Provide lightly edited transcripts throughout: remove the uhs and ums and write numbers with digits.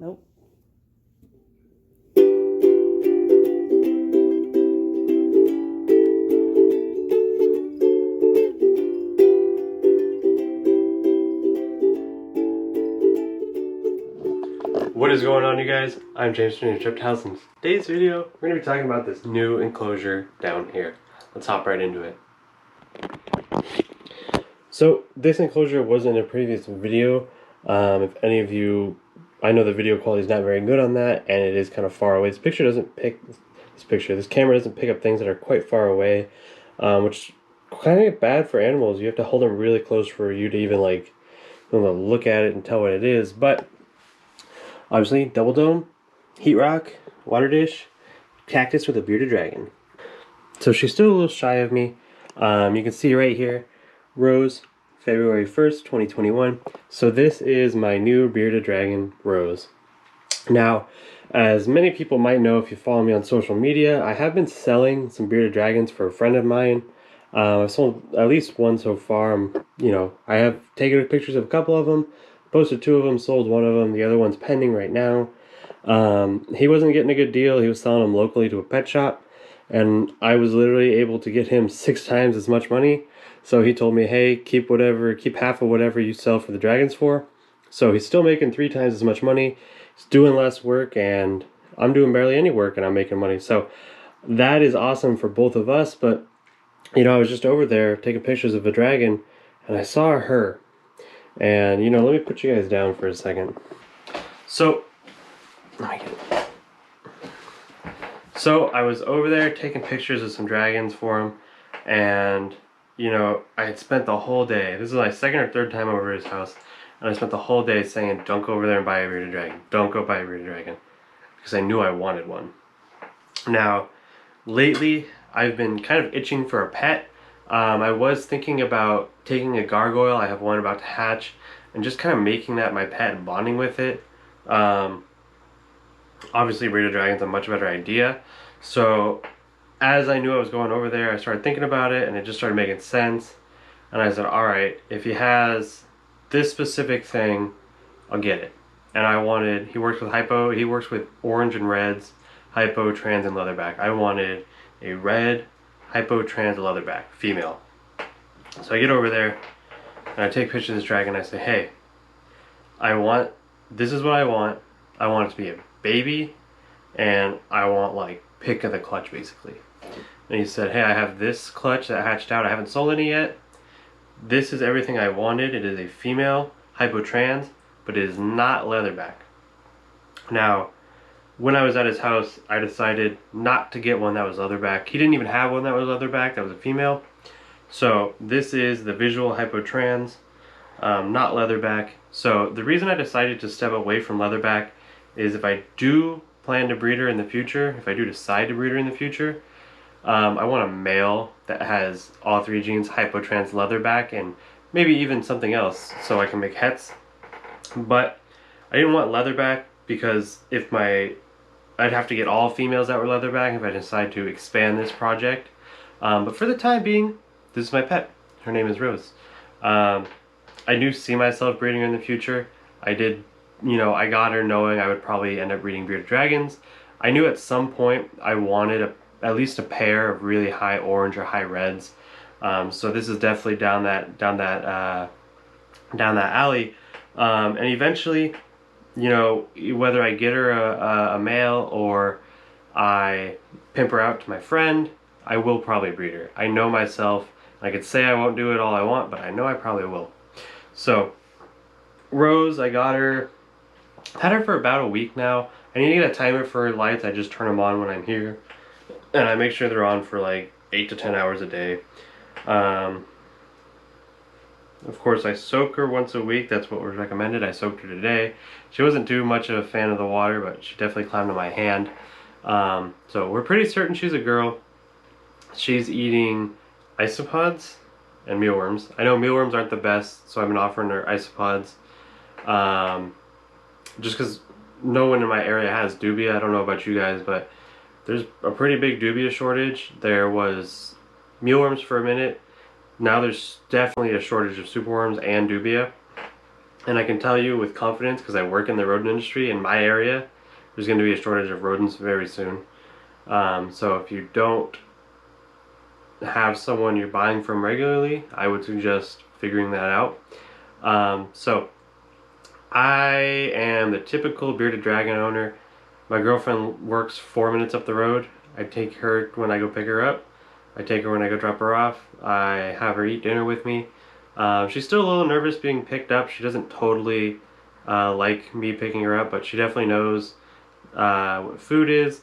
Nope. What is going on, you guys? I'm James from Reptiles. In today's video, we're going to be talking about this new enclosure down here. Let's hop right into it. So this enclosure was in a previous video. If any of you, I know the video quality is not very good on that, and it is kind of far away. This camera doesn't pick up things that are quite far away, which kind of bad for animals. You have to hold them really close for you to even like look at it and tell what it is. But obviously, double dome, heat rock, water dish, cactus with a bearded dragon. So she's still a little shy of me. You can see right here, Rose, February 1st, 2021. So this is my new bearded dragon, Rose. Now, as many people might know if you follow me on social media, I have been selling some bearded dragons for a friend of mine. I've sold at least one so far. I have taken pictures of a couple of them, posted 2 of them, sold 1 of them. The other one's pending right now. He wasn't getting a good deal. He was selling them locally to a pet shop, and I was literally able to get him 6 times as much money. So he told me, hey, keep half of whatever you sell for the dragons for. So he's still making 3 times as much money. He's doing less work, and I'm doing barely any work, and I'm making money. So that is awesome for both of us. But I was just over there taking pictures of a dragon, and I saw her. And let me put you guys down for a second. So I was over there taking pictures of some dragons for him, and I had spent the whole day. This is my 2nd or 3rd time over his house, and I spent the whole day saying, "Don't go over there and buy a bearded dragon. Don't go buy a bearded dragon," because I knew I wanted one. Now, lately, I've been kind of itching for a pet. I was thinking about taking a gargoyle. I have one about to hatch, and just kind of making that my pet and bonding with it. Obviously, bearded dragon's a much better idea. So, as I knew I was going over there, I started thinking about it, and it just started making sense. And I said, all right, if he has this specific thing, I'll get it. And he works with orange and reds, hypo, trans, and leatherback. I wanted a red, hypo, trans, leatherback, female. So I get over there, and I take pictures of this dragon, and I say, hey, this is what I want. I want it to be a baby, and I want, like, pick of the clutch, basically. And he said, hey, I have this clutch that hatched out. I haven't sold any yet. This is everything I wanted. It is a female, hypo, trans, but it is not leatherback. Now, when I was at his house, I decided not to get one that was leatherback. He didn't even have one that was leatherback, that was a female. So this is the visual hypo trans, not leatherback. So the reason I decided to step away from leatherback is if I do plan to breed her in the future, if I do decide to breed her in the future, I want a male that has all 3 genes, hypo, trans, leatherback, and maybe even something else so I can make hets. But I didn't want leatherback because I'd have to get all females that were leatherback if I decide to expand this project. But for the time being, this is my pet. Her name is Rose. I do see myself breeding her in the future. I got her knowing I would probably end up breeding bearded dragons. I knew at some point I wanted at least a pair of really high orange or high reds. So this is definitely down that alley. And eventually, whether I get her a male or I pimp her out to my friend, I will probably breed her. I know myself. I could say I won't do it all I want, but I know I probably will. So, Rose, I got her, had her for about a week now. I need to get a timer for her lights. I just turn them on when I'm here, and I make sure they're on for like 8 to 10 hours a day. Of course, I soak her once a week. That's what was recommended. I soaked her today. She wasn't too much of a fan of the water, but she definitely climbed on my hand. So we're pretty certain she's a girl. She's eating isopods and mealworms. I know mealworms aren't the best, so I've been offering her isopods. Just because no one in my area has dubia. I don't know about you guys, but there's a pretty big dubia shortage. There was mealworms for a minute. Now there's definitely a shortage of superworms and dubia. And I can tell you with confidence, because I work in the rodent industry in my area, there's going to be a shortage of rodents very soon. So if you don't have someone you're buying from regularly, I would suggest figuring that out. So I am the typical bearded dragon owner. My girlfriend works 4 minutes up the road. I take her when I go pick her up. I take her when I go drop her off. I have her eat dinner with me. She's still a little nervous being picked up. She doesn't totally like me picking her up, but she definitely knows what food is.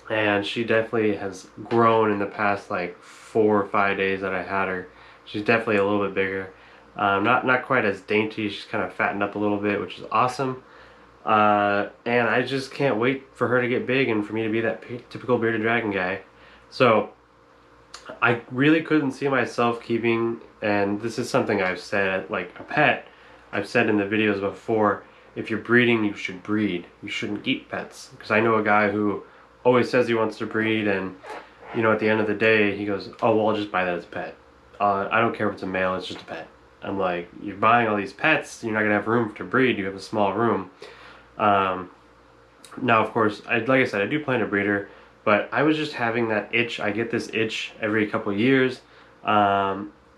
And she definitely has grown in the past like 4 or 5 days that I had her. She's definitely a little bit bigger. Not quite as dainty. She's kind of fattened up a little bit, which is awesome. And I just can't wait for her to get big and for me to be that typical bearded dragon guy. So I really couldn't see myself keeping, and this is something I've said, like a pet, I've said in the videos before, if you're breeding, you should breed. You shouldn't keep pets. Because I know a guy who always says he wants to breed, and you know, at the end of the day, he goes, oh, well, I'll just buy that as a pet. I don't care if it's a male, it's just a pet. I'm like, you're buying all these pets, you're not going to have room to breed, you have a small room. Now, of course, like I said, I do plan to breed her, but I was just having that itch. I get this itch every couple of years.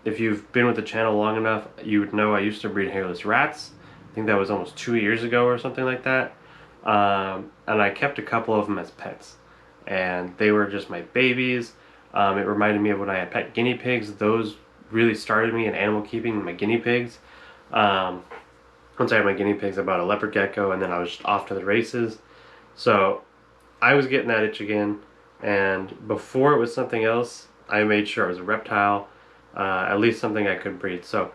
If you've been with the channel long enough, you would know I used to breed hairless rats. I think that was almost 2 years ago or something like that. And I kept a couple of them as pets. And they were just my babies. It reminded me of when I had pet guinea pigs. Those really started me in animal keeping, my guinea pigs. Once I had my guinea pigs, I bought a leopard gecko, and then I was just off to the races. So I was getting that itch again, and before it was something else, I made sure it was a reptile, at least something I could breed. So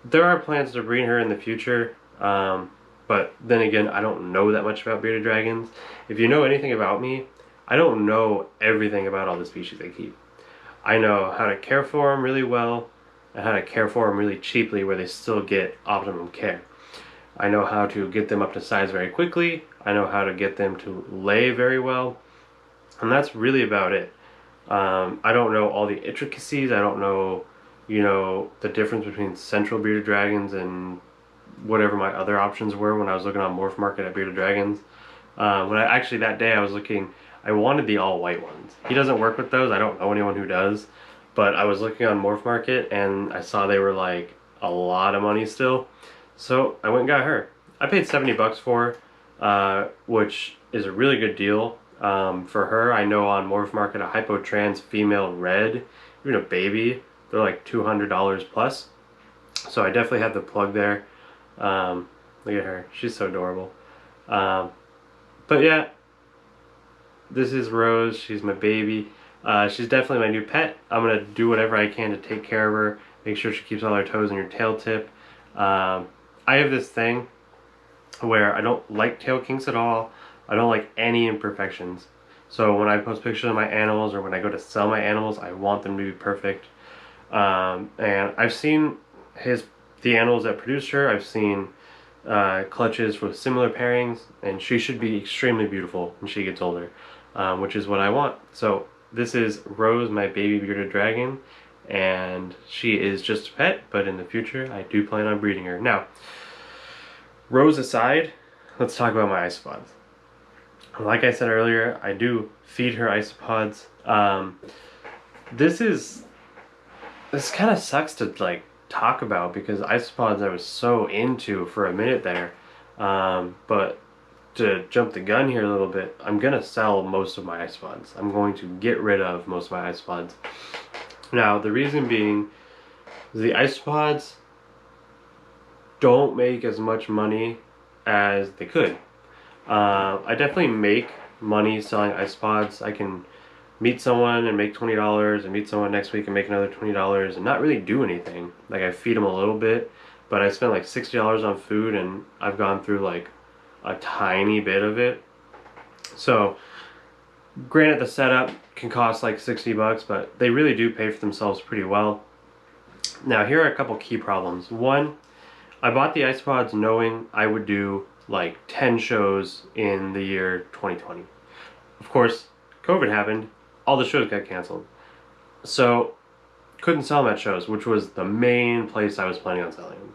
there are plans to breed her in the future, but then again, I don't know that much about bearded dragons. If you know anything about me, I don't know everything about all the species I keep. I know how to care for them really well, and how to care for them really cheaply where they still get optimum care. I know how to get them up to size very quickly. I know how to get them to lay very well. And that's really about it. I don't know all the intricacies. I don't know, you know, the difference between central bearded dragons and whatever my other options were when I was looking on MorphMarket at bearded dragons. Actually that day I was looking, I wanted the all white ones. He doesn't work with those. I don't know anyone who does. But I was looking on MorphMarket and I saw they were like a lot of money still. So I went and got her. I paid 70 bucks for her, which is a really good deal for her. I know on MorphMarket a hypotrans female red, even a baby, they're like $200 plus. So I definitely have the plug there. Look at her, she's so adorable. But yeah, this is Rose. She's my baby. She's definitely my new pet. I'm gonna do whatever I can to take care of her, make sure she keeps all her toes in her tail tip. I have this thing where I don't like tail kinks at all. I don't like any imperfections. So when I post pictures of my animals or when I go to sell my animals, I want them to be perfect. And I've seen the animals that produced her. I've seen clutches with similar pairings, and she should be extremely beautiful when she gets older, which is what I want. So this is Rose, my baby bearded dragon, and she is just a pet, but in the future I do plan on breeding her. Now, Rose aside, let's talk about my isopods. Like I said earlier, I do feed her isopods. This kind of sucks to like talk about because isopods I was so into for a minute there. But to jump the gun here a little bit, I'm gonna sell most of my isopods. I'm going to get rid of most of my isopods. Now, the reason being, the isopods don't make as much money as they could. I definitely make money selling isopods. I can meet someone and make $20 and meet someone next week and make another $20 and not really do anything. Like, I feed them a little bit, but I spent like $60 on food and I've gone through like a tiny bit of it. So granted, the setup can cost like 60 bucks, but they really do pay for themselves pretty well. Now, here are a couple key problems. One, I bought the isopods knowing I would do like 10 shows in the year 2020. Of course, COVID happened, all the shows got canceled. So, couldn't sell them at shows, which was the main place I was planning on selling them.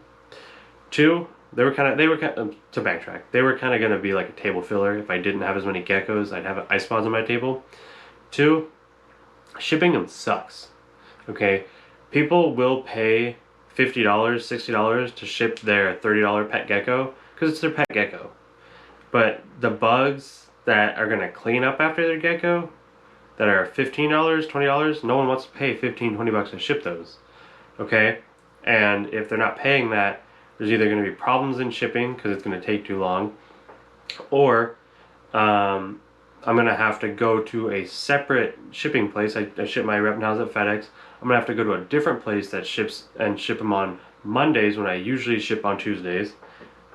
2, they were kind of to backtrack. They were kind of going to be like a table filler. If I didn't have as many geckos, I'd have isopods on my table. 2, shipping them sucks. Okay, people will pay $50, $60 to ship their $30 pet gecko because it's their pet gecko. But the bugs that are going to clean up after their gecko that are $15, $20, no one wants to pay 15, 20 bucks to ship those. Okay? And if they're not paying that, there's either going to be problems in shipping because it's going to take too long, or I'm going to have to go to a separate shipping place. I ship my reptiles at FedEx. I'm going to have to go to a different place that ships and ship them on Mondays when I usually ship on Tuesdays,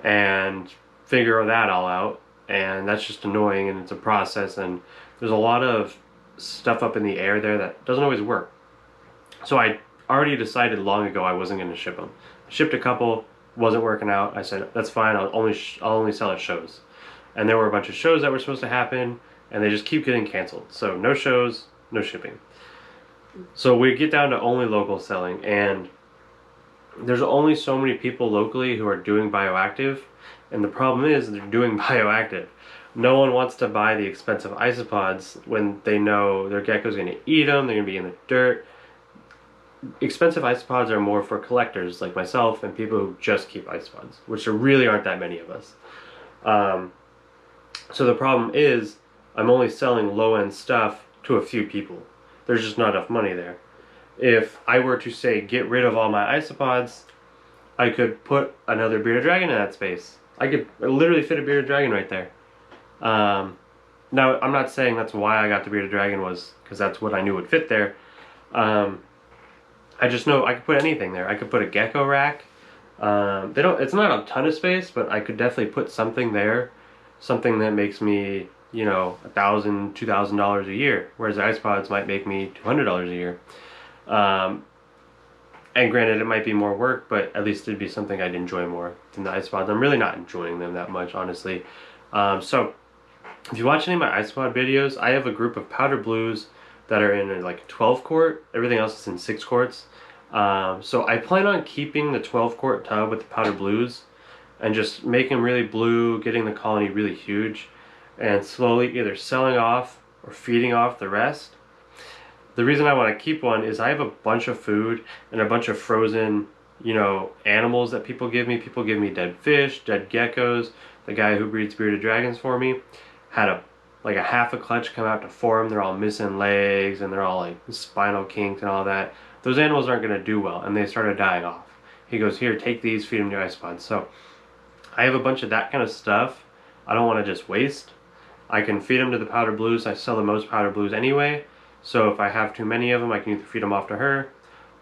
and figure that all out. And that's just annoying, and it's a process, and there's a lot of stuff up in the air there that doesn't always work. So I already decided long ago I wasn't going to ship them. I shipped a couple, wasn't working out. I said, that's fine, I'll only sell at shows. And there were a bunch of shows that were supposed to happen, and they just keep getting canceled. So no shows, no shipping. So we get down to only local selling, and there's only so many people locally who are doing bioactive, and the problem is they're doing bioactive. No one wants to buy the expensive isopods when they know their gecko's going to eat them, they're going to be in the dirt. Expensive isopods are more for collectors like myself and people who just keep isopods, which there really aren't that many of us. So the problem is I'm only selling low-end stuff to a few people. There's just not enough money there. If I were to say get rid of all my isopods, I could put another bearded dragon in that space. I could literally fit a bearded dragon right there. Now I'm not saying that's why I got the bearded dragon, was because that's what I knew would fit there. I just know I could put anything there. I could put a gecko rack. It's not a ton of space, but I could definitely put something there, something that makes me, you know, $1,000, $2,000 a year, whereas the isopods might make me $200 a year. And granted, it might be more work, but at least it'd be something I'd enjoy more than the isopods. I'm really not enjoying them that much, honestly. So if you watch any of my isopod videos, I have a group of powder blues that are in like a 12 quart. Everything else is in 6 quarts. So I plan on keeping the 12 quart tub with the powder blues and just making them really blue, getting the colony really huge, and slowly either selling off or feeding off the rest. The reason I want to keep one is I have a bunch of food and a bunch of frozen, you know, animals that people give me. People give me dead fish, dead geckos. The guy who breeds bearded dragons for me had like a half a clutch come out to form. They're all missing legs and they're all like spinal kinked and all that. Those animals aren't going to do well, and they started dying off. He goes, here, take these, feed them to your isopods. So I have a bunch of that kind of stuff I don't want to just waste. I can feed them to the powder blues. I sell the most powder blues anyway. So if I have too many of them, I can either feed them off to her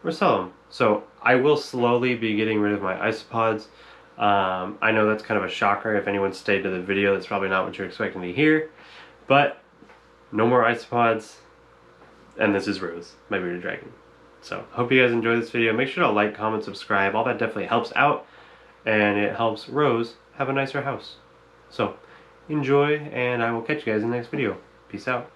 or sell them. So I will slowly be getting rid of my isopods. I know that's kind of a shocker. If anyone stayed to the video, that's probably not what you're expecting to hear. But no more isopods. And this is Rose, my bearded dragon. So hope you guys enjoyed this video. Make sure to like, comment, subscribe. All that definitely helps out. And it helps Rose have a nicer house. So enjoy, and I will catch you guys in the next video. Peace out.